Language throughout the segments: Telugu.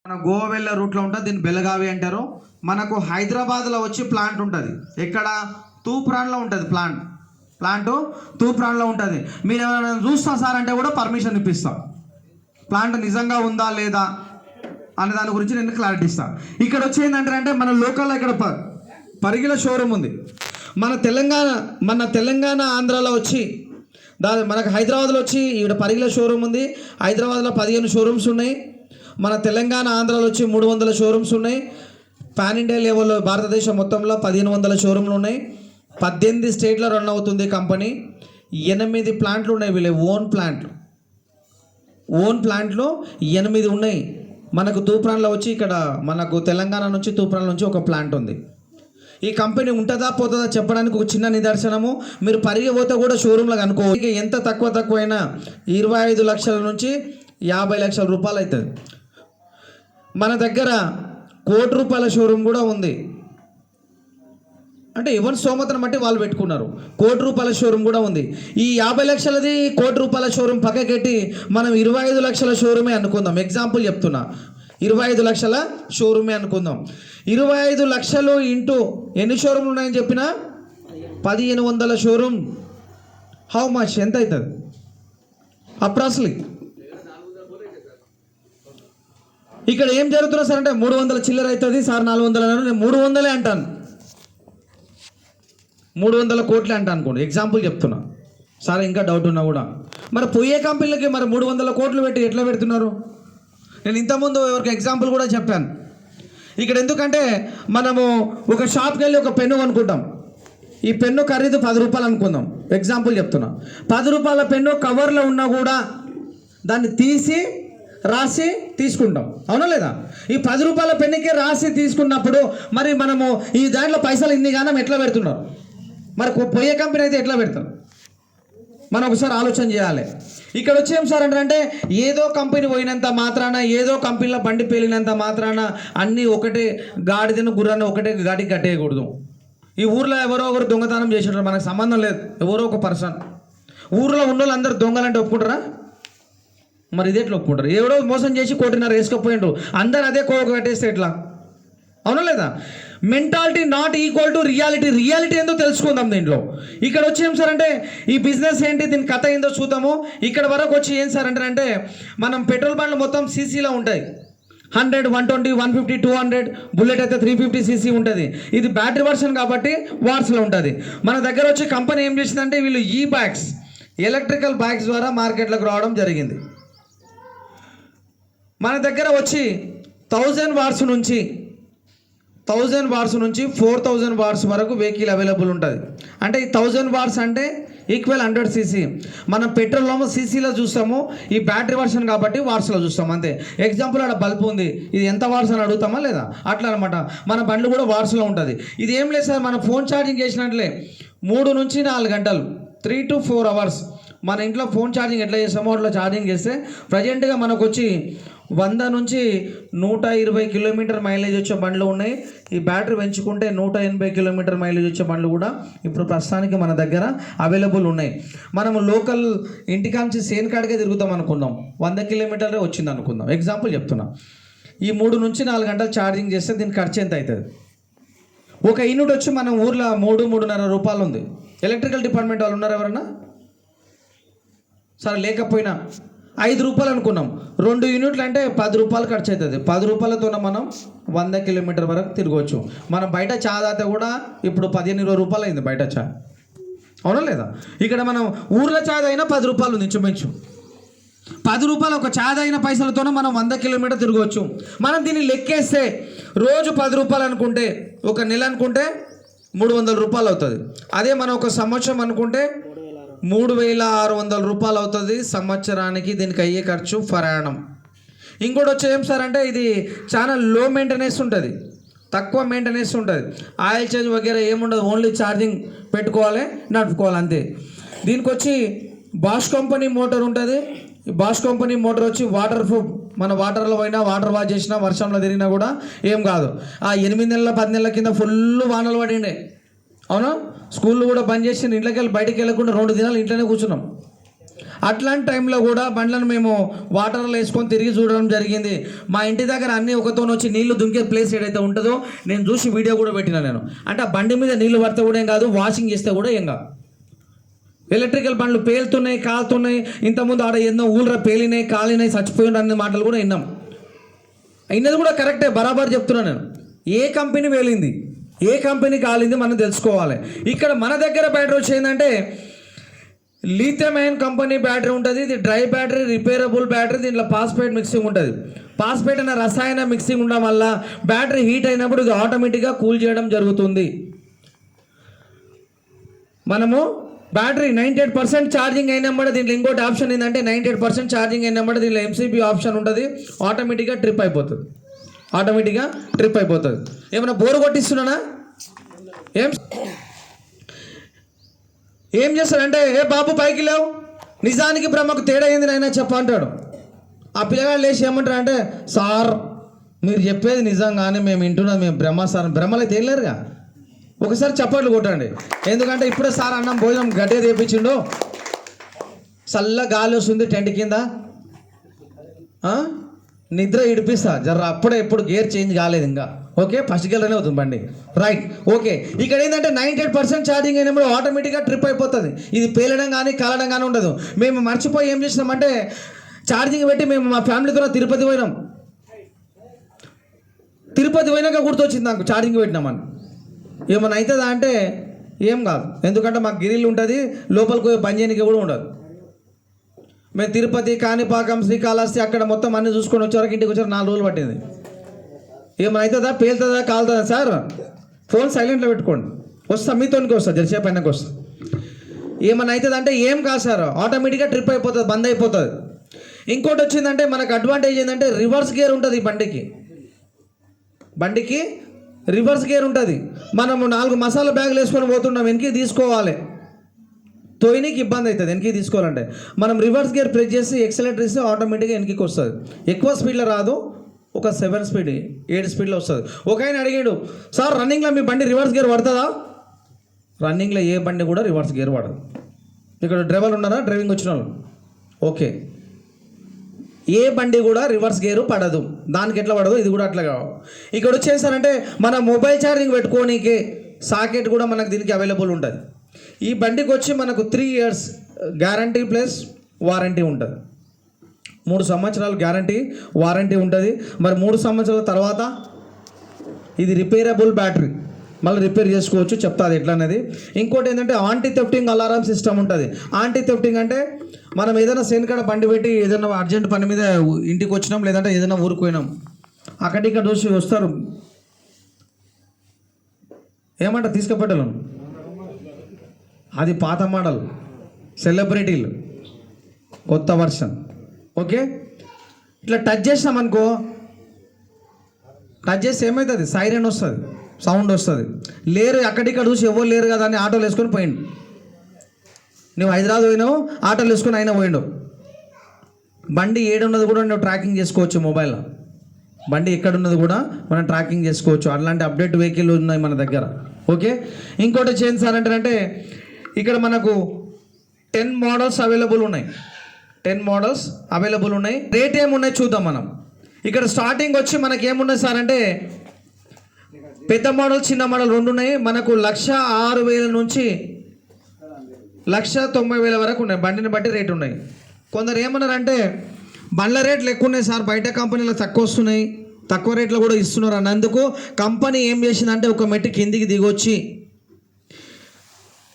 మన గోవా వెళ్ళే రూట్లో ఉంటుంది, దీన్ని బెలగావి అంటారు. మనకు హైదరాబాద్లో వచ్చి ప్లాంట్ ఉంటుంది. ఎక్కడ? తూప్రాన్లో ఉంటుంది ప్లాంట్ తూప్రాన్లో ఉంటుంది. మీరు ఏమైనా చూస్తా సార్ అంటే కూడా పర్మిషన్ ఇప్పిస్తాం. ప్లాంట్ నిజంగా ఉందా లేదా అనే దాని గురించి నేను క్లారిటీ ఇస్తాను. ఇక్కడ వచ్చి ఏంటంటే మన లోకల్లో ఇక్కడ పరిగిల షోరూమ్ ఉంది. మన తెలంగాణ ఆంధ్రాలో వచ్చి మనకు హైదరాబాద్లో వచ్చి ఇక్కడ పరిగిల షోరూమ్ ఉంది. హైదరాబాద్లో 15 షోరూమ్స్ ఉన్నాయి. మన తెలంగాణ ఆంధ్రాలో వచ్చి 300 షోరూమ్స్ ఉన్నాయి. పాన్ ఇండియా లెవెల్లో భారతదేశం మొత్తంలో 1500 షోరూమ్లు ఉన్నాయి. 18 స్టేట్లో రన్ అవుతుంది కంపెనీ. 8 ప్లాంట్లు ఉన్నాయి. వీళ్ళ ఓన్ ప్లాంట్లు 8 ఉన్నాయి. మనకు తూప్రాన్లో వచ్చి ఇక్కడ మనకు తెలంగాణ నుంచి తూప్రాన్ నుంచి ఒక ప్లాంట్ ఉంది. ఈ కంపెనీ ఉంటుందా పోతుందా చెప్పడానికి ఒక చిన్న నిదర్శనము. మీరు పరిగిపోతే కూడా షోరూంలో కనుక్కోవచ్చు. ఎంత తక్కువైనా 25 లక్షల నుంచి 50 లక్షల రూపాయలు అవుతుంది. మన దగ్గర ₹1 కోటి షోరూమ్ కూడా ఉంది. అంటే ఎవరి స్తోమతను బట్టి వాళ్ళు పెట్టుకున్నారు. ₹1 కోటి షోరూమ్ కూడా ఉంది. ఈ 50 లక్షలది ₹1 కోటి షోరూమ్ పక్కకెట్టి మనం 25 లక్షల షోరూమే అనుకుందాం. ఎగ్జాంపుల్ చెప్తున్నా, 25 లక్షల షోరూమే అనుకుందాం. 25 లక్షలు ఇంటూ ఎన్ని షోరూమ్లు ఉన్నాయని చెప్పినా 1500 షోరూమ్. How much? ఎంత అవుతుంది అప్రాక్సిమేట్లీ? ఇక్కడ ఏం జరుగుతున్నా సార్ అంటే 300 చిల్లర అవుతుంది సార్, 400 అన్నారు. నేను 300 అంటాను, 300 కోట్లు అంటా అనుకోండి. ఎగ్జాంపుల్ చెప్తున్నా సార్, ఇంకా డౌట్ ఉన్నా కూడా. మరి పోయే కంపెనీలకి మరి 300 కోట్లు పెట్టి ఎట్లా పెడుతున్నారు? నేను ఇంతకుముందు ఎవరికి ఎగ్జాంపుల్ కూడా చెప్పాను. ఇక్కడ ఎందుకంటే మనము ఒక షాప్కి వెళ్ళి ఒక పెన్ను కొనుక్కుంటాం. ఈ పెన్ను ఖరీదు ₹10 అనుకుందాం. ఎగ్జాంపుల్ చెప్తున్నా. ₹10 పెన్ను కవర్లో ఉన్నా కూడా దాన్ని తీసి రాసి తీసుకుంటాం, అవునా లేదా? ఈ ₹10 పెన్నుకే రాసి తీసుకున్నప్పుడు మరి మనము ఈ దాంట్లో పైసలు ఇన్ని గానం ఎట్లా పెడుతున్నారు? మరి పోయే కంపెనీ అయితే ఎట్లా పెడతాం? మనం ఒకసారి ఆలోచన చేయాలి. ఇక్కడ వచ్చి ఏం సార్ అంటే ఏదో కంపెనీ పోయినంత మాత్రాన, ఏదో కంపెనీలో బండి పేలినంత మాత్రాన అన్నీ ఒకటే గాడిదను గుర్రాన్ని ఒకటే గాడికి కట్టేయకూడదు. ఈ ఊర్లో ఎవరో ఒకరు దొంగతనం చేసినారు, మనకు సంబంధం లేదు. ఎవరో ఒక పర్సన్ ఊర్లో ఉన్న వాళ్ళు అందరూ దొంగలంటే ఒప్పుకుంటారా? మరి ఇది ఎట్లా ఒప్పుకుంటారు? ఎవడో మోసం చేసి కోటిన్నర వేసుకపోయిండ్రు, అందరు అదే కోక కట్టేస్తే ఎట్లా? అవునా లేదా? Mentality not equal to reality ఏందో తెలుసుకుందాం దీంట్లో. ఇక్కడ వచ్చి ఏం సార్ అంటే ఈ బిజినెస్ ఏంటి, దీని కథ ఏందో చూద్దాము. ఇక్కడ వరకు వచ్చి ఏం సార్ అంటే మనం పెట్రోల్ బండ్లు మొత్తం సీసీలో ఉంటాయి. 100, 120, 150, 200. బుల్లెట్ అయితే 350 cc ఉంటుంది. ఇది బ్యాటరీ వర్షన్ కాబట్టి వాట్స్లో ఉంటుంది. మన దగ్గర వచ్చి కంపెనీ ఏం చేసిందంటే వీళ్ళు బ్యాగ్స్, ఎలక్ట్రికల్ బ్యాగ్స్ ద్వారా మార్కెట్లోకి రావడం జరిగింది. మన దగ్గర వచ్చి 1000 వాట్స్ నుంచి 4000 వాట్స్ వరకు వెహికల్ అవైలబుల్ ఉంటుంది. అంటే ఈ 1000 వాట్స్ అంటే ఈక్వల్ 100 cc. మనం పెట్రోల్లో సీసీలో చూస్తాము, ఈ బ్యాటరీ వర్షన్ కాబట్టి వాట్స్లో చూస్తాం అంతే. ఎగ్జాంపుల్ అక్కడ బల్బ్ ఉంది, ఇది ఎంత వాట్స్ అని అడుగుతామా లేదా? అట్లా అనమాట. మన బండ్లు కూడా వాట్స్లో ఉంటుంది. ఇది ఏం లేదు సార్, మన ఫోన్ ఛార్జింగ్ చేసినట్లే 3 నుంచి 4 గంటలు, 3 to 4 hours మన ఇంట్లో ఫోన్ ఛార్జింగ్ ఎట్లా చేస్తామో అట్లా ఛార్జింగ్ చేస్తే ప్రజెంట్గా మనకు వచ్చి 100 నుంచి 120 కిలోమీటర్ మైలేజ్ వచ్చే బండ్లు ఉన్నాయి. ఈ బ్యాటరీ పెంచుకుంటే 180 కిలోమీటర్ మైలేజ్ వచ్చే బండ్లు కూడా ఇప్పుడు ప్రస్తుతానికి మన దగ్గర అవైలబుల్ ఉన్నాయి. మనము లోకల్ ఇంటికాంచి సేన్ కాడికే తిరుగుతాం అనుకుందాం, 100 కిలోమీటర్లే వచ్చింది అనుకుందాం. ఎగ్జాంపుల్ చెప్తున్నా. ఈ 3 నుంచి 4 గంటలు ఛార్జింగ్ చేస్తే దీని ఖర్చు ఎంత అవుతుంది? ఒక యూనిట్ వచ్చి మన ఊర్లో ₹3-3.5 ఉంది. ఎలక్ట్రికల్ డిపార్ట్మెంట్ వాళ్ళు ఉన్నారు ఎవరన్నా? సరే లేకపోయినా ₹5 అనుకున్నాం. 2 యూనిట్లు అంటే ₹10 ఖర్చు అవుతుంది. ₹10తో మనం 100 కిలోమీటర్ వరకు తిరగవచ్చు. మనం బయట చా తాగితే కూడా ఇప్పుడు ₹15-20 అయింది బయట చా, అవునా లేదా? ఇక్కడ మనం ఊర్లో చా అయినా ₹10 ఉంది ఇంచుమించు. ₹10 ఒక చా అయిన పైసలతోనే మనం 100 కిలోమీటర్ తిరగవచ్చు. మనం దీన్ని లెక్కేస్తే రోజు ₹10 అనుకుంటే, ఒక నెల అనుకుంటే ₹300 అవుతుంది. అదే మనం ఒక సంవత్సరం అనుకుంటే ₹3600 అవుతుంది సంవత్సరానికి. దీనికి అయ్యే ఖర్చు ప్రయాణం. ఇంకోటి వచ్చి ఏం సార్ అంటే ఇది చాలా లో మెయింటెనెన్స్ ఉంటుంది, తక్కువ మెయింటెనెన్స్ ఉంటుంది. ఆయిల్ చేంజ్ వగేరా ఏముండదు, ఓన్లీ ఛార్జింగ్ పెట్టుకోవాలి, నడుపుకోవాలి అంతే. దీనికి వచ్చి బాష్ కంపెనీ మోటార్ ఉంటుంది. ఈ బాష్ కంపెనీ మోటార్ వచ్చి వాటర్ ప్రూఫ్. మన వాటర్లో పోయినా, వాటర్ వాష్ చేసినా, వర్షంలో తిరిగినా కూడా ఏం కాదు. ఆ 8 నెలల 10 నెలల కింద ఫుల్ వానలు పడిండే, అవునా? స్కూళ్ళు కూడా బంద్ చేసి ఇంట్లోకి వెళ్ళి బయటికి వెళ్ళకుండా 2 దినాలు ఇంట్లోనే కూర్చున్నాం. అట్లాంటి టైంలో కూడా బండ్లను మేము వాటర్లో వేసుకొని తిరిగి చూడడం జరిగింది. మా ఇంటి దగ్గర అన్నీ ఒకతో వచ్చి నీళ్లు దుంకే ప్లేస్ ఏదైతే ఉంటుందో నేను చూసి వీడియో కూడా పెట్టినా నేను. అంటే ఆ బండి మీద నీళ్లు పడితే కూడా ఏం కాదు, వాషింగ్ చేస్తే కూడా ఏం కాదు. ఎలక్ట్రికల్ బండ్లు పేలుతున్నాయి, కాలుతున్నాయి, ఇంతకుముందు ఆడ ఎన్నో ఊళ్ళ పేలినాయి, కాలినాయి, చచ్చిపోయిన అనే మాటలు కూడా విన్నాం. అయినది కూడా కరెక్టే, బరాబర్ చెప్తున్నాను నేను. ఏ కంపెనీ పేలింది, ఏ కంపెనీ కాలింది మనం తెలుసుకోవాలి. ఇక్కడ మన దగ్గర బ్యాటరీ వచ్చేందంటే లిథియం అయాన్ కంపెనీ బ్యాటరీ ఉంటుంది. ఇది డ్రై బ్యాటరీ, రిపేరబుల్ బ్యాటరీ. దీంట్లో ఫాస్ఫేట్ మిక్సింగ్ ఉంటుంది. ఫాస్ఫేట్ అనే రసాయన మిక్సింగ్ ఉండడం వల్ల బ్యాటరీ హీట్ అయినప్పుడు ఇది ఆటోమేటిక్గా కూల్ చేయడం జరుగుతుంది. మనము బ్యాటరీ 98% ఛార్జింగ్ అయినప్పుడు దీంట్లో ఇంకోటి ఆప్షన్ ఏంటంటే 98% ఛార్జింగ్ అయినప్పుడు దీంట్లో ఎంసీబీ ఆప్షన్ ఉంటుంది. ఆటోమేటిక్గా ట్రిప్ అయిపోతుంది. ఏమైనా బోరు కొట్టిస్తున్నానా? ఏం చేస్తాడంటే, ఏ బాబు పైకి లేవు, నిజానికి బ్రహ్మకు తేడా ఏంది నాయనా చెప్ప అంటాడు. ఆ పిల్లగాడు లేచి ఏమంటాడు అంటే, సార్ మీరు చెప్పేది నిజంగానే మేము వింటున్నాం, మేము బ్రహ్మ సార్. బ్రహ్మలో తేలేరుగా, ఒకసారి చప్పట్లు కొట్టండి. ఎందుకంటే ఇప్పుడే సార్ అన్నం భోజనం గట్టిగా తెప్పించిండు, చల్ల గాలి వస్తుంది టెంట్ కింద, నిద్ర ఇడిపిస్తా జర్ర. అప్పుడే ఎప్పుడు గేర్ చేంజ్ కాలేదు ఇంకా. ఓకే, ఫస్ట్ గేర్లోనే అవుతుంది బండి, రైట్. ఓకే, ఇక్కడ ఏంటంటే 98% ఛార్జింగ్ అయినప్పుడు ఆటోమేటిక్గా ట్రిప్ అయిపోతుంది. ఇది పేలడం కానీ కాలడం కానీ ఉండదు. మేము మర్చిపోయి ఏం చేసినామంటే ఛార్జింగ్ పెట్టి మేము మా ఫ్యామిలీతో తిరుపతి పోయినాక గుర్తొచ్చింది నాకు ఛార్జింగ్ పెట్టినామని. ఏమైనా అవుతుందా అంటే ఏం కాదు, ఎందుకంటే మాకు గిరిలు ఉంటుంది, లోపలికి బంద్ చేయడానికి కూడా ఉండదు. మేము తిరుపతి, కాణిపాకం, శ్రీకాళహస్తి అక్కడ మొత్తం అన్ని చూసుకొని వచ్చేవరకు ఇంటికి వచ్చారు 4 రోజులు పట్టింది. ఏమైనా అవుతుందా, పేలుతుందా, కాలుతుందా సార్? ఫోన్ సైలెంట్లో పెట్టుకోండి, వస్తా మీతోనికి వస్తా, జరిసేపు అయినాక వస్తా. ఏమైనా అవుతుంది అంటే ఏం కాదు సార్, ఆటోమేటిక్గా ట్రిప్ అయిపోతుంది, బంద్ అయిపోతుంది. ఇంకోటి వచ్చిందంటే మనకు అడ్వాంటేజ్ ఏంటంటే రివర్స్ గేర్ ఉంటుంది. బండికి రివర్స్ గేర్ ఉంటుంది. మనము 4 మసాలా బ్యాగులు వేసుకొని పోతున్నాం, వెనక్కి తీసుకోవాలి, తోయనికి ఇబ్బంది అవుతుంది వెనక్కి తీసుకోవాలంటే. మనం రివర్స్ గేర్ ప్రెస్ చేసి ఎక్సలేటర్ ఇస్తే ఆటోమేటిక్గా వెనక్కి వస్తుంది. ఎక్కువ స్పీడ్లో రాదు, ఒక 7 స్పీడ్ 7 స్పీడ్లో వస్తుంది. ఒక ఆయన అడిగాడు, సార్ రన్నింగ్లో మీ బండి రివర్స్ గేర్ పడుతుందా? రన్నింగ్లో ఏ బండి కూడా రివర్స్ గేర్ పడదు. ఇక్కడ డ్రైవర్లు ఉన్నారా, డ్రైవింగ్ వచ్చిన వాళ్ళు? ఓకే, ఏ బండి కూడా రివర్స్ గేరు పడదు. దానికి ఎట్లా పడదు, ఇది కూడా అట్లా కావు. ఇక్కడ వచ్చేసారంటే మన మొబైల్ ఛార్జింగ్ పెట్టుకోనికి సాకెట్ కూడా మనకు దీనికి అవైలబుల్ ఉంటుంది. ఈ బండికి వచ్చి మనకు 3 years గ్యారంటీ ప్లస్ వారంటీ ఉంటుంది. 3 సంవత్సరాలు గ్యారంటీ వారంటీ ఉంటుంది. మరి 3 సంవత్సరాల తర్వాత ఇది రిపేరబుల్ బ్యాటరీ, మళ్ళీ రిపేర్ చేసుకోవచ్చు, చెప్తా అది ఎట్లా అనేది. ఇంకోటి ఏంటంటే యాంటీ థెఫ్టింగ్ అలారం సిస్టమ్ ఉంటుంది. యాంటీ థెఫ్టింగ్ అంటే మనం ఏదైనా సేన్కాడ బండి పెట్టి ఏదైనా అర్జెంట్ పని మీద ఇంటికి వచ్చినాం, లేదంటే ఏదైనా ఊరికి పోయినాం, అక్కడిక్కడ చూసి వస్తారు, ఏమంట తీసుకుపెట్టలేను, అది పాత మోడల్, సెలబ్రిటీలు కొత్త వర్షన్. ఓకే, ఇట్లా టచ్ చేసినాం అనుకో, టచ్ చేస్తే ఏమవుతుంది, సైరన్ వస్తుంది, సౌండ్ వస్తుంది. లేరు, అక్కడిక్కడ చూసి ఎవరు లేరు కదా అని ఆటోలు వేసుకొని పోయిండు. నువ్వు హైదరాబాద్ పోయినావు, ఆటోలు వేసుకొని అయినా పోయిండు. బండి ఏడున్నది కూడా నువ్వు ట్రాకింగ్ చేసుకోవచ్చు మొబైల్లో. బండి ఎక్కడున్నది కూడా మనం ట్రాకింగ్ చేసుకోవచ్చు. అలాంటి అప్డేట్ వెహికల్ ఉన్నాయి మన దగ్గర. ఓకే, ఇంకోటి చేయండి సార్ అంటే ఇక్కడ మనకు 10 మోడల్స్ అవైలబుల్ ఉన్నాయి. 10 మోడల్స్ అవైలబుల్ ఉన్నాయి. రేట్ ఏమున్నాయి చూద్దాం మనం. ఇక్కడ స్టార్టింగ్ వచ్చి మనకి ఏమున్నాయి సార్ అంటే పెద్ద మోడల్, చిన్న మోడల్ 2 ఉన్నాయి. మనకు 1,06,000 నుంచి 1,90,000 వరకు ఉన్నాయి. బండిని బట్టి రేటు ఉన్నాయి. కొందరు ఏమన్నారంటే బండ్ల రేట్లు ఎక్కువ ఉన్నాయి సార్, బయట కంపెనీలో తక్కువ వస్తున్నాయి, తక్కువ రేట్లో కూడా ఇస్తున్నారు అన్నందుకు కంపెనీ ఏం చేసిందంటే ఒక మెట్టు కిందికి దిగొచ్చి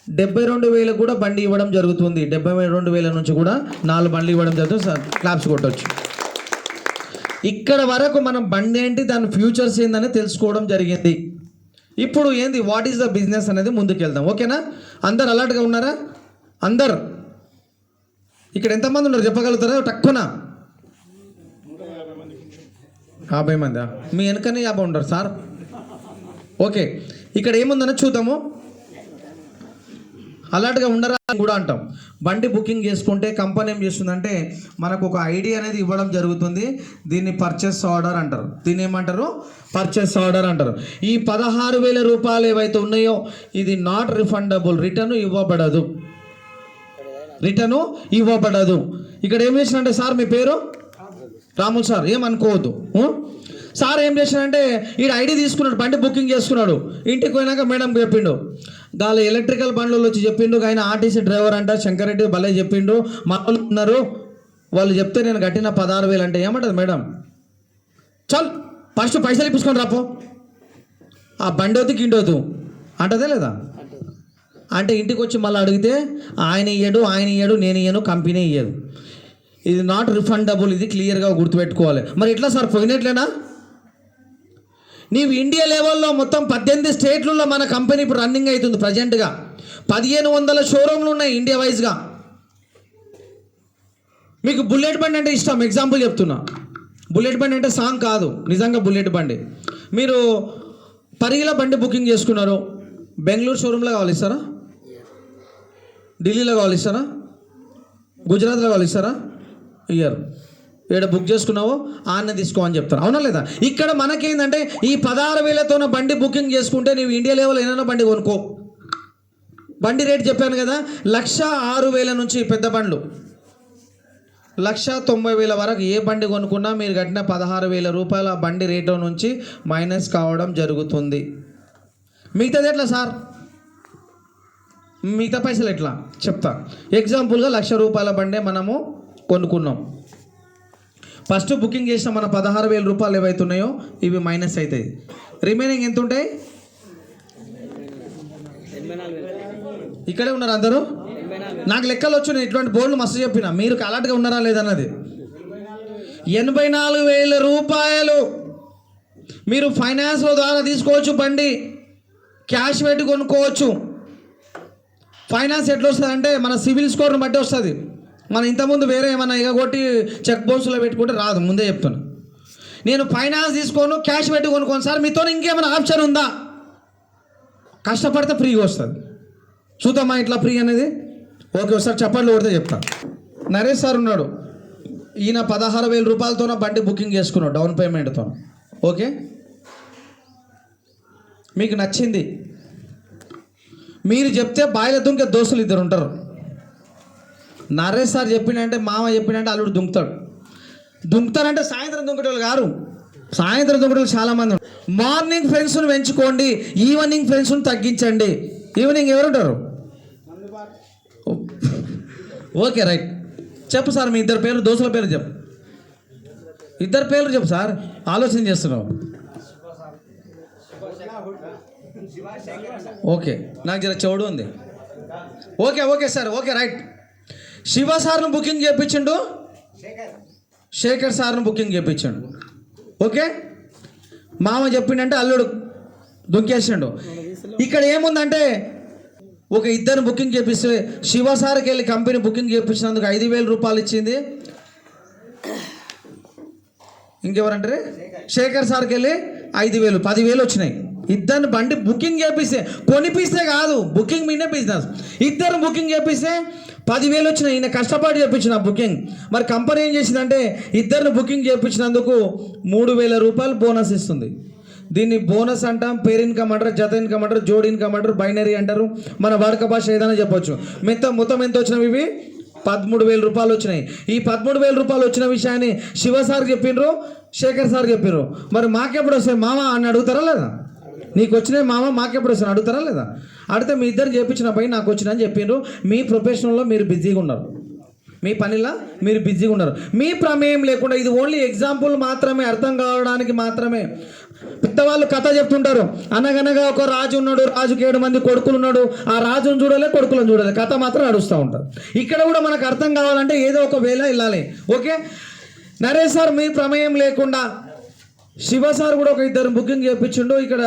72,000 కూడా బండి ఇవ్వడం జరుగుతుంది. 72,000 నుంచి కూడా 4 బండ్లు ఇవ్వడం జరుగుతుంది సార్. క్లాప్స్ కొట్టవచ్చు. ఇక్కడ వరకు మనం బండి ఏంటి, దాని ఫ్యూచర్స్ ఏందని తెలుసుకోవడం జరిగింది. ఇప్పుడు ఏంది, వాట్ ఈస్ ద బిజినెస్ అనేది ముందుకు వెళ్దాం. ఓకేనా? అందరు అలర్ట్గా ఉన్నారా? అందరు ఇక్కడ ఎంతమంది ఉన్నారు చెప్పగలుగుతారా? తక్కువనా? 50 మంది. మీ వెనకనే 50 ఉంటారు సార్. ఓకే, ఇక్కడ ఏముందని చూద్దాము. అలర్ట్గా ఉండరా కూడా అంటాం. బండి బుకింగ్ చేసుకుంటే కంపెనీ ఏం చేస్తుందంటే మనకు ఒక ఐడి అనేది ఇవ్వడం జరుగుతుంది. దీన్ని పర్చేస్ ఆర్డర్ అంటారు. దీన్ని ఏమంటారు? పర్చేస్ ఆర్డర్ అంటారు. ఈ 16,000 రూపాయలు ఏవైతే ఉన్నాయో ఇది నాట్ రిఫండబుల్, రిటర్న్ ఇవ్వబడదు. రిటర్ను ఇవ్వబడదు. ఇక్కడ ఏం చేసినంటే సార్ మీ పేరు రాములు సార్, ఏమనుకోవద్దు. సార్ ఏం చేశాడంటే ఈడ ఐడి తీసుకున్నాడు, బండి బుకింగ్ చేసుకున్నాడు. ఇంటికి పోయినాక మేడంకి చెప్పిండు, దాని ఎలక్ట్రికల్ బండ్లు వచ్చి చెప్పిండు, ఆయన ఆర్టీసీ డ్రైవర్ అంట శంకరెడ్డి భలే చెప్పిండు, మా వాళ్ళు ఉన్నారు, వాళ్ళు చెప్తే నేను కట్టిన 16,000 అంటే ఏమంటుంది మేడం? చల్ ఫస్ట్ పైసలు ఇప్పించుకొని రాపో, ఆ బండి వద్దు గిండి వద్దు అంటదే లేదా? అంటే ఇంటికి వచ్చి మళ్ళీ అడిగితే ఆయన ఇయ్యడు నేను ఇయ్యను, కంపెనీ ఇయ్యదు. ఇది నాట్ రిఫండబుల్, ఇది క్లియర్గా గుర్తుపెట్టుకోవాలి. మరి ఎట్లా సార్ పోయినట్లేనా? నీవు ఇండియా లెవెల్లో మొత్తం 18 స్టేట్లలో మన కంపెనీ ఇప్పుడు రన్నింగ్ అవుతుంది. ప్రజెంట్గా 1500 షోరూమ్లు ఉన్నాయి ఇండియా వైజ్గా. మీకు బుల్లెట్ బండి అంటే ఇష్టం, ఎగ్జాంపుల్ చెప్తున్నా. బుల్లెట్ బండి అంటే సాంగ్ కాదు, నిజంగా బుల్లెట్ బండి. మీరు పరిగిలో బండి బుకింగ్ చేసుకున్నారు, బెంగళూరు షోరూంలో కావాలిస్తారా? ఢిల్లీలో కావాలిస్తారా? గుజరాత్లో కావాలిస్తారా? ఇయ్యరు. ఏడ బుక్ చేసుకున్నావో ఆన్న తీసుకో అని చెప్తారు, అవునా లేదా? ఇక్కడ మనకేందంటే ఈ 16,000తో బండి బుకింగ్ చేసుకుంటే నీవు ఇండియా లెవెల్ ఏదైనా బండి కొనుక్కో. బండి రేట్ చెప్పాను కదా, 1,06,000 నుంచి పెద్ద బండ్లు 1,90,000 వరకు ఏ బండి కొనుక్కున్నా మీరు కట్టిన 16,000 రూపాయల బండి రేటు నుంచి మైనస్ కావడం జరుగుతుంది. మిగతాది ఎట్లా సార్? మిగతా పైసలు ఎట్లా చెప్తా. ఎగ్జాంపుల్గా 1,00,000 రూపాయల బండే మనము కొనుక్కున్నాం. ఫస్ట్ బుకింగ్ చేసిన మన 16,000 రూపాయలు ఏవైతున్నాయో ఇవి మైనస్ అవుతాయి. రిమైనింగ్ ఎంత ఉంటాయి? ఇక్కడే ఉన్నారు అందరూ? నాకు లెక్కలు వచ్చు, నేను ఇటువంటి బోర్డులు మస్తు చెప్పిన, మీరు అలర్ట్గా ఉన్నారా లేదన్నది. 84,000 రూపాయలు మీరు ఫైనాన్స్ ద్వారా తీసుకోవచ్చు, బండి క్యాష్ పెట్టి కొనుక్కోవచ్చు. ఫైనాన్స్ ఎట్లా వస్తుంది అంటే మన సివిల్ స్కోర్ని బట్టి వస్తుంది. మనం ఇంతకుముందు వేరే ఏమన్నా ఎగగొట్టి చెక్ బౌన్స్లో పెట్టుకుంటే రాదు, ముందే చెప్తాను. నేను ఫైనాన్స్ తీసుకోను, క్యాష్ పెట్టి కొనుక్కోను సార్, మీతో ఇంకేమైనా ఆప్షన్ ఉందా? కష్టపడితే ఫ్రీగా వస్తుంది. చూద్దామా ఇట్లా ఫ్రీ అనేది? ఓకే, ఒకసారి చప్పట్లు కొడితే చెప్తాను. నరేష్ సార్ ఉన్నాడు, ఈయన 16,000 రూపాయలతో బండి బుకింగ్ చేసుకున్నాడు డౌన్ పేమెంట్తో. ఓకే, మీకు నచ్చింది, మీరు చెప్తే బాయిల దుంకే దోస్తులు 2 ఉంటారు. నరేష్ సార్ చెప్పిండంటే, మామ చెప్పిండంటే అల్లుడు దుంకుతారంటే సాయంత్రం దుంకటోళ్ళు గారు, సాయంత్రం దుంకటోళ్ళు చాలామంది ఉంటారు. మార్నింగ్ ఫ్రెండ్స్ని పెంచుకోండి, ఈవినింగ్ ఫ్రెండ్స్ని తగ్గించండి. ఈవినింగ్ ఎవరు ఉంటారు? ఓకే రైట్, చెప్పు సార్ మీ 2 పేర్లు, దోస్తుల పేర్లు చెప్పు. 2 పేర్లు చెప్పు సార్, ఆలోచన చేస్తున్నావు. ఓకే, నాకు జర చెవుడు ఉంది. Okay sir, okay right. Shiva సార్ను బుకింగ్ చేయించిండు, శేఖర్ సార్ను బుకింగ్ చేయించాడు. ఓకే, మామ చెప్పిండంటే అల్లుడు దుంకేసిండు. ఇక్కడ ఏముందంటే ఒక 2 బుకింగ్ చేపిస్తే శివ సార్కి వెళ్ళి కంపెనీ బుకింగ్ చేయించినందుకు 5,000 రూపాయలు ఇచ్చింది. ఇంకెవరంటారు? శేఖర్ సార్కి వెళ్ళి 5,000, 10,000 వచ్చినాయి. 2 బండి బుకింగ్ చేపిస్తే, కొనిపిస్తే కాదు, బుకింగ్ మీదే బిజినెస్. 2 బుకింగ్ చేపిస్తే 10,000 వచ్చినాయి. ఈయన కష్టపడి చేయించిన బుకింగ్. మరి కంపెనీ ఏం చేసిందంటే 2 బుకింగ్ చేయించినందుకు 3,000 రూపాయలు బోనస్ ఇస్తుంది. దీన్ని బోనస్ అంటాం, పేర్ ఇన్కమ్ అంటారు, జత ఇన్కమ్ అంటారు, జోడి ఇన్కమ్ అంటారు, బైనరీ అంటారు, మన వాడుక భాష ఏదైనా చెప్పొచ్చు. మొత్తం ఎంత వచ్చినవి? ఇవి 13,000 రూపాయలు వచ్చినాయి. ఈ 13,000 రూపాయలు వచ్చిన విషయాన్ని శివ సార్ చెప్పిండ్రు, శేఖర్ సార్ చెప్పిర్రు. మరి మాకెప్పుడు వస్తాయి మామ అని అడుగుతారా లేదా? నీకు వచ్చినాయి మామ, మాకెప్పుడు వస్తాయి అడుగుతారా లేదా? అడిగితే మీ 2 చేయించిన పై నాకు వచ్చిన అని చెప్పిండ్రు. మీ ప్రొఫెషనల్లో మీరు బిజీగా ఉన్నారు, మీ పనిలో మీరు బిజీగా ఉన్నారు, మీ ప్రమేయం లేకుండా. ఇది ఓన్లీ ఎగ్జాంపుల్ మాత్రమే, అర్థం కావడానికి మాత్రమే. పెద్దవాళ్ళు కథ చెప్తుంటారు, అనగనగా ఒక రాజు ఉన్నాడు, రాజుకి 7 మంది కొడుకులు ఉన్నాడు, ఆ రాజును చూడలే, కొడుకులను చూడలే, కథ మాత్రం నడుస్తూ ఉంటారు. ఇక్కడ కూడా మనకు అర్థం కావాలంటే ఏదో ఒక వేళ వెళ్ళాలి. ఓకే, నరేష్ సార్ మీ ప్రమేయం లేకుండా శివ సార్ కూడా ఒక 2 బుకింగ్ చేయించిండు, ఇక్కడ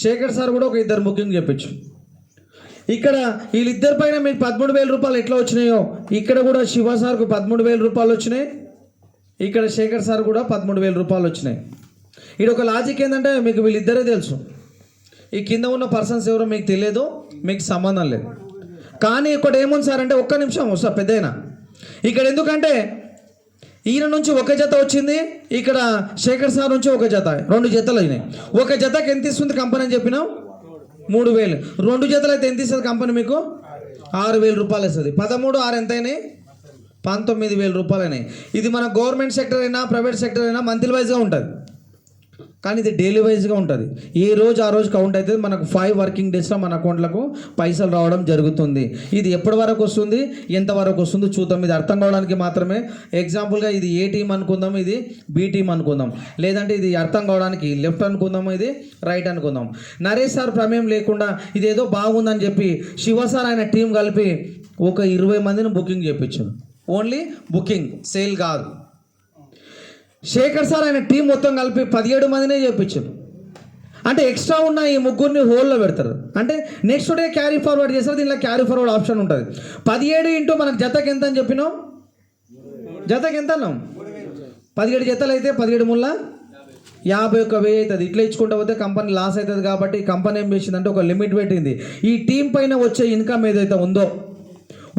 శేఖర్ సార్ కూడా ఒక 2 బుకింగ్ చేయించు. ఇక్కడ వీళ్ళిద్దరి పైన మీకు 13,000 రూపాయలు ఎట్లా వచ్చినాయో ఇక్కడ కూడా శివ సార్కు 13,000 రూపాయలు వచ్చినాయి, ఇక్కడ శేఖర్ సార్ కూడా 13,000 రూపాయలు వచ్చినాయి. ఇది ఒక లాజిక్ ఏంటంటే మీకు వీళ్ళిద్దరే తెలుసు, ఈ కింద ఉన్న పర్సన్స్ ఎవరో మీకు తెలియదు, మీకు సంబంధం లేదు. కానీ ఇక్కడ ఏముంది సార్ అంటే, ఒక్క నిమిషం వస్తా పెద్దయినా. ఇక్కడ ఎందుకంటే ఈయన నుంచి 1 జత వచ్చింది, ఇక్కడ శేఖర్ సార్ నుంచి 1 జత, 2 జతలు అయినాయి. 1 జతకి ఎంత ఇస్తుంది కంపెనీ అని చెప్పినాం? 3,000. 2 జతలు అయితే ఎంత ఇస్తుంది కంపెనీ మీకు? 6,000 రూపాయలు వస్తుంది. 13 6 ఎంత అయినాయి? 19,000 రూపాయలు అయినాయి. ఇది మన గవర్నమెంట్ సెక్టర్ అయినా ప్రైవేట్ సెక్టర్ అయినా మంత్లీ వైజ్గా ఉంటుంది, కానీ ఇది డైలీ వైజ్గా ఉంటుంది. ఏ రోజు ఆ రోజు కౌంట్ అవుతుంది. మనకు 5 వర్కింగ్ డేస్లో మన అకౌంట్లకు పైసలు రావడం జరుగుతుంది. ఇది ఎప్పటి వరకు వస్తుంది, ఎంతవరకు వస్తుందో చూద్దాం. ఇది అర్థం కావడానికి మాత్రమే ఎగ్జాంపుల్గా ఇది ఏ టీం అనుకుందాం, ఇది బి టీం అనుకుందాం, లేదంటే ఇది అర్థం కావడానికి లెఫ్ట్ అనుకుందాం, ఇది రైట్ అనుకుందాం. నరేష్ సార్ ప్రమేయం లేకుండా ఇదేదో బాగుందని చెప్పి శివ సార్ ఆయన టీం కలిపి ఒక 20 మందిని బుకింగ్ చేయించాడు. ఓన్లీ బుకింగ్, సేల్ కాదు. శేఖర్ సార్ ఆయన టీం మొత్తం కలిపి 17 మందినే చేయించారు. అంటే ఎక్స్ట్రా ఉన్న ఈ ముగ్గురిని హోల్లో పెడతారు. అంటే నెక్స్ట్ డే క్యారీ ఫార్వర్డ్ చేస్తారు. దీనిలో క్యారీ ఫార్వర్డ్ ఆప్షన్ ఉంటుంది. 17 ఇంటూ మనకు జతకి ఎంత అని చెప్పినాం? జతకి ఎంత అన్నాం? 17 జతలు అయితే 17 ముళ్ళ 51,000 అవుతుంది. ఇట్లా ఇచ్చుకుంటూ పోతే కంపెనీ లాస్ అవుతుంది. కాబట్టి కంపెనీ ఏం చేసిందంటే ఒక లిమిట్ పెట్టింది. ఈ టీం పైన వచ్చే ఇన్కమ్ ఏదైతే ఉందో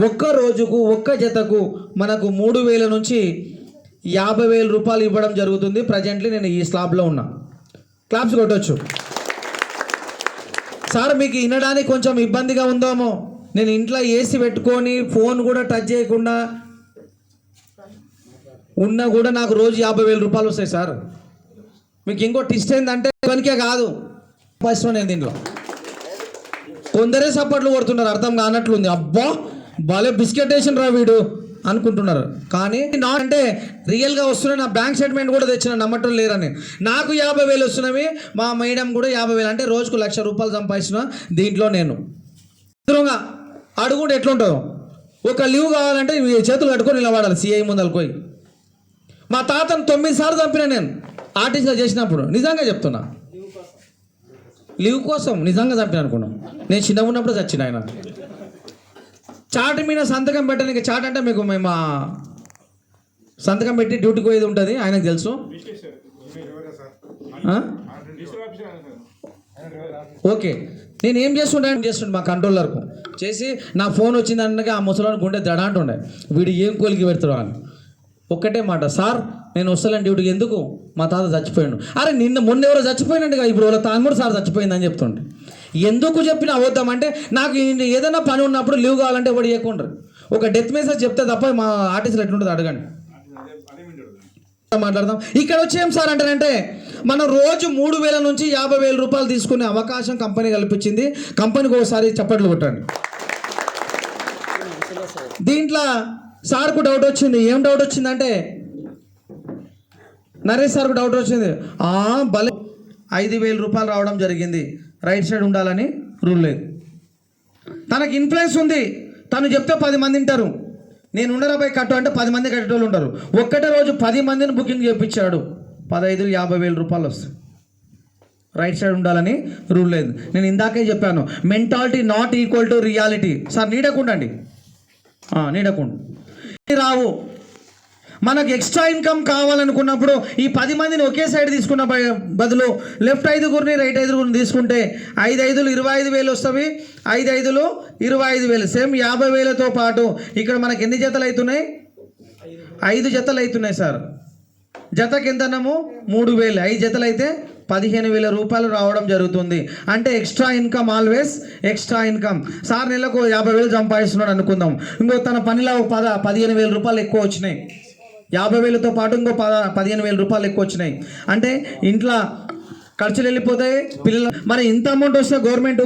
ఒక్క రోజుకు ఒక్క జతకు మనకు 3,000 నుంచి 50,000 రూపాయలు ఇవ్వడం జరుగుతుంది. ప్రజెంట్లీ నేను ఈ స్లాబ్లో ఉన్నా. క్లాప్స్ కొట్టొచ్చు. సార్ మీకు వినడానికి కొంచెం ఇబ్బందిగా ఉందేమో, నేను ఇంట్లో ఏసీ పెట్టుకొని ఫోన్ కూడా టచ్ చేయకుండా ఉన్నా కూడా నాకు రోజు 50,000 రూపాయలు వస్తాయి సార్. మీకు ఇంకో టిస్ట్ ఏంటంటే పనికే కాదు, ఫస్ట్ నేను దీంట్లో కొందరే సపోర్ట్లు కొడుతున్నారు, అర్థం కానట్లుంది. అబ్బా భలే బిస్కెట్ వేసిన రా వీడు అనుకుంటున్నారు. కానీ నా అంటే రియల్గా వస్తున్నాయి. నా బ్యాంక్ స్టేట్మెంట్ కూడా తెచ్చిన, నమ్మటం లేరని. నాకు 50,000 వస్తున్నవి, మా మేడం కూడా 50,000, అంటే రోజుకు 1,00,000 రూపాయలు సంపాదిస్తున్నా దీంట్లో. నేను ఎదురుగా అడుగుంటే ఎట్లుంటుందో, ఒక లీవ్ కావాలంటే చేతులు కట్టుకొని నిలబడాలి సిఐ ముందలు పోయి. మా తాతను 9 సార్లు చంపిన నేను ఆర్టీసీలో చేసినప్పుడు. నిజంగా చెప్తున్నా, లీవ్ కోసం నిజంగా చంపిన అనుకున్నాం. నేను చిన్నగా ఉన్నప్పుడు చచ్చిన ఆయన. చాట్ మీద సంతకం పెట్టడానికి, చాట్ అంటే మీకు మేము సంతకం పెట్టి డ్యూటీకి పోయేది ఉంటుంది, ఆయనకు తెలుసు. ఓకే, నేను ఏం చేస్తుండే మా కంట్రోలర్కు చేసి నా ఫోన్ వచ్చిందనగా ఆ ముసలాన్ని గుండె దడ అంటుండే, వీడు ఏం కోలికి పెడతాడు అని. ఒక్కటే మాట, సార్ నేను వస్తాను డ్యూటీకి. ఎందుకు? మా తాత చచ్చిపోయాడు. అరే మొన్న ఎవరో చచ్చిపోయినట్టుగా, ఇప్పుడు వాళ్ళ తాను సార్ చచ్చిపోయిందని చెప్తుండే. ఎందుకు చెప్పిన అవద్దామంటే నాకు ఏదైనా పని ఉన్నప్పుడు లీవ్ కావాలంటే ఎవరు ఇవ్వకుండా ఒక డెత్ మెసేజ్ చెప్తే తప్ప మా ఆర్టీసీలో ఎట్లుంటుంది అడగండి, మాట్లాడదాం. ఇక్కడ వచ్చి ఏం సార్ అంటారంటే మనం రోజు 3,000 నుంచి 50,000 రూపాయలు తీసుకునే అవకాశం కంపెనీ కల్పించింది. కంపెనీకి ఒకసారి చప్పట్లు కొట్టండి. దీంట్లో సార్కు డౌట్ వచ్చింది. ఏం డౌట్ వచ్చిందంటే నరేష్ సార్కు డౌట్ వచ్చింది. భలే 5,000 రూపాయలు రావడం జరిగింది, రైట్ సైడ్ ఉండాలని రూల్ లేదు. తనకి ఇన్ఫ్లుయెన్స్ ఉంది, తను చెప్తే 10 మంది వింటారు. నేను ఉండరాబాయి కట్టు అంటే 10 మంది కట్టేటోళ్ళు ఉంటారు. ఒక్కటే రోజు 10 మందిని బుకింగ్ చేయించాడు. 15 50,000 రూపాయలు వస్తాయి. రైట్ సైడ్ ఉండాలని రూల్ లేదు. నేను ఇందాకే చెప్పాను, mentality not equal to reality. Sir నీడకుండండి, నీడకుండు రావు. మనకు ఎక్స్ట్రా ఇన్కమ్ కావాలనుకున్నప్పుడు ఈ 10 మందిని ఒకే సైడ్ తీసుకున్న బదులు లెఫ్ట్ 5గురిని రైట్ 5గురిని తీసుకుంటే 5 5లు 25,000 వస్తాయి. 5 5లు 25,000 సేమ్ 50,000తో పాటు ఇక్కడ మనకి ఎన్ని జతలు అవుతున్నాయి? 5 జతలు అవుతున్నాయి సార్. జతకి ఎంత అన్నాము? 3,000. 5 జతలు అయితే 15,000 రూపాయలు రావడం జరుగుతుంది. అంటే extra income, always extra income. Sir నెలకు 50,000 సంపాదిస్తున్నాడు అనుకుందాం, ఇంకో తన పనిలో 15,000 రూపాయలు ఎక్కువ వచ్చినాయి. 50,000తో పాటు ఇంకో 15,000 రూపాయలు ఎక్కువ వచ్చినాయి. అంటే ఇంట్లో ఖర్చులు వెళ్ళిపోతాయి, పిల్లలు. మరి ఇంత అమౌంట్ వస్తే గవర్నమెంట్